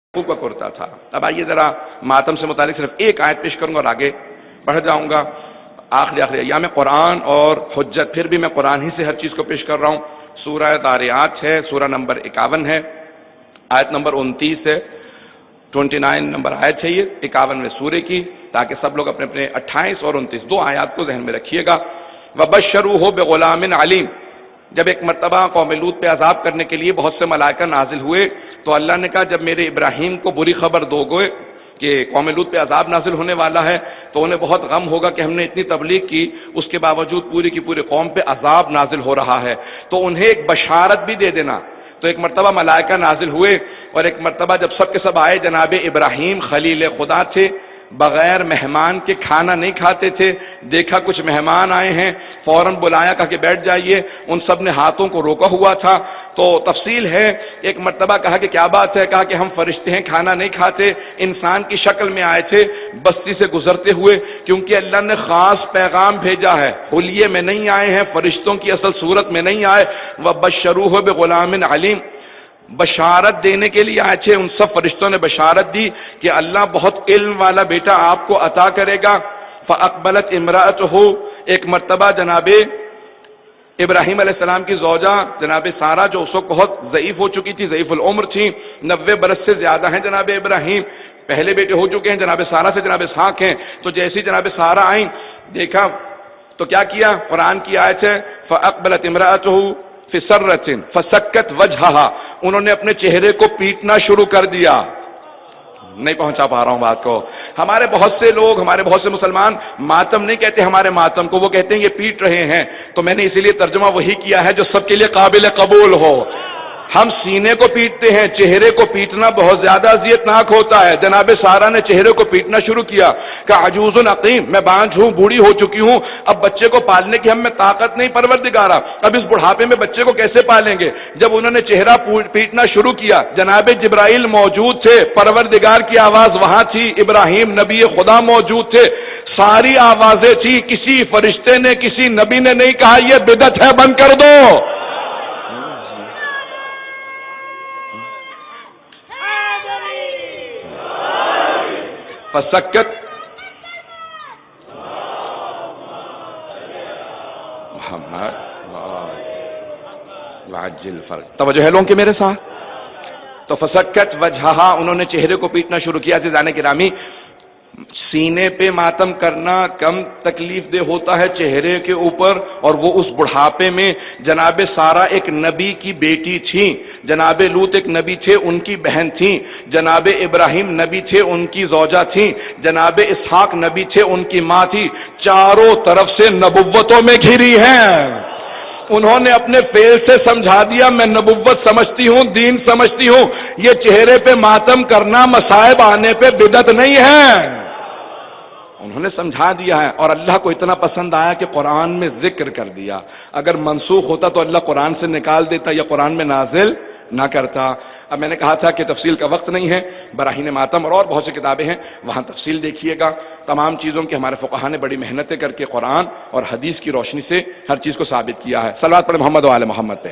کا کرتا تھا۔ اب آئیے ذرا ماتم سے متعلق صرف ایک آیت پیش کروں گا اور آگے بڑھ جاؤں گا۔ آخری ایام قرآن اور حجت، پھر بھی میں قرآن ہی سے ہر چیز کو پیش کر رہا ہوں۔ سورہ داریات ہے، سورہ نمبر 51 ہے، آیت نمبر 29 ہے، 29 نمبر آیت ہے یہ 51ویں سورے کی، تاکہ سب لوگ اپنے اپنے 28 اور 29 دو آیات کو ذہن میں رکھیے گا۔ وَبَشَّرُوهُ بِغُلَامٍ عَلِيمٍ، جب ایک مرتبہ قوم لوط پہ عذاب کرنے کے لیے بہت سے ملائکہ نازل ہوئے تو اللہ نے کہا جب میرے ابراہیم کو بری خبر دو گے کہ قوم لوط پہ عذاب نازل ہونے والا ہے تو انہیں بہت غم ہوگا کہ ہم نے اتنی تبلیغ کی، اس کے باوجود پوری کی پوری قوم پہ عذاب نازل ہو رہا ہے، تو انہیں ایک بشارت بھی دے دینا۔ تو ایک مرتبہ ملائکہ نازل ہوئے اور ایک مرتبہ جب سب کے سب آئے، جناب ابراہیم خلیل خدا تھے، بغیر مہمان کے کھانا نہیں کھاتے تھے، دیکھا کچھ مہمان آئے ہیں، فوراً بلایا، کہا کہ بیٹھ جائیے، ان سب نے ہاتھوں کو روکا ہوا تھا۔ تو تفصیل ہے، ایک مرتبہ کہا کہ کیا بات ہے، کہا کہ ہم فرشتے ہیں، کھانا نہیں کھاتے، انسان کی شکل میں آئے تھے بستی سے گزرتے ہوئے، کیونکہ اللہ نے خاص پیغام بھیجا ہے، حلیے میں نہیں آئے ہیں، فرشتوں کی اصل صورت میں نہیں آئے۔ وَبَشَّرُوهُ بِغُلَامٍ عَلِيمٍ، بشارت دینے کے لیے آئے تھے، ان سب فرشتوں نے بشارت دی کہ اللہ بہت علم والا بیٹا آپ کو عطا کرے گا۔ فَأَقْبَلَتْ امْرَأَتُهُ، ایک مرتبہ جناب ابراہیم علیہ السلام کی زوجہ جناب سارہ، جو اس وقت بہت ضعیف ہو چکی تھی، ضعیف العمر تھی، 90 برس سے زیادہ ہیں جناب ابراہیم، پہلے بیٹے ہو چکے ہیں، جناب سارہ سے جناب اسحاق ہیں، تو جیسی جناب سارہ آئیں دیکھا تو کیا کیا، قرآن کی آیت ہے فَأَقْبَلَتْ امْرَأَتُهُ فِي سَرَّةٍ فَسَكَّتْ وَجْهَهَا، انہوں نے اپنے چہرے کو پیٹنا شروع کر دیا۔ نہیں پہنچا پا رہا ہوں بات کو۔ ہمارے بہت سے لوگ، ہمارے بہت سے مسلمان ماتم نہیں کہتے ہمارے ماتم کو، وہ کہتے ہیں یہ پیٹ رہے ہیں، تو میں نے اسی لیے ترجمہ وہی کیا ہے جو سب کے لیے قابل قبول ہو۔ ہم سینے کو پیٹتے ہیں، چہرے کو پیٹنا بہت زیادہ اذیت ناک ہوتا ہے۔ جناب سارہ نے چہرے کو پیٹنا شروع کیا کہ عجوز عقیم، میں بانجھ ہوں، بوڑھی ہو چکی ہوں، اب بچے کو پالنے کی ہم میں طاقت نہیں پروردگارا، اب اس بڑھاپے میں بچے کو کیسے پالیں گے۔ جب انہوں نے چہرہ پیٹنا شروع کیا، جناب جبرائیل موجود تھے، پروردگار کی آواز وہاں تھی، ابراہیم نبی خدا موجود تھے، ساری آوازیں تھی، کسی فرشتے نے، کسی نبی نے نہیں کہا یہ بدعت ہے بند کر دو۔ فسکت محمد وعجل فرج، توجہ ہے لوگوں کے میرے ساتھ۔ تو فسکت وجہہا، انہوں نے چہرے کو پیٹنا شروع کیا۔ عزیزان گرامی، سینے پہ ماتم کرنا کم تکلیف دہ ہوتا ہے چہرے کے اوپر، اور وہ اس بڑھاپے میں۔ جناب سارہ ایک نبی کی بیٹی تھی، جناب لوط ایک نبی تھے، ان کی بہن تھی، جناب ابراہیم نبی تھے، ان کی زوجہ تھی، جناب اسحاق نبی تھے، ان کی ماں تھی، چاروں طرف سے نبوتوں میں گھری ہیں۔ انہوں نے اپنے فعل سے سمجھا دیا میں نبوت سمجھتی ہوں، دین سمجھتی ہوں، یہ چہرے پہ ماتم کرنا مصائب آنے پہ بدعت نہیں ہے، انہوں نے سمجھا دیا ہے۔ اور اللہ کو اتنا پسند آیا کہ قرآن میں ذکر کر دیا، اگر منسوخ ہوتا تو اللہ قرآن سے نکال دیتا یا قرآن میں نازل نہ کرتا۔ اب میں نے کہا تھا کہ تفصیل کا وقت نہیں ہے، براہین ماتم اور بہت سی کتابیں ہیں، وہاں تفصیل دیکھیے گا تمام چیزوں کی۔ ہمارے فقہاء نے بڑی محنتیں کر کے قرآن اور حدیث کی روشنی سے ہر چیز کو ثابت کیا ہے۔ صلوات پڑھیں محمد و آل محمد پہ۔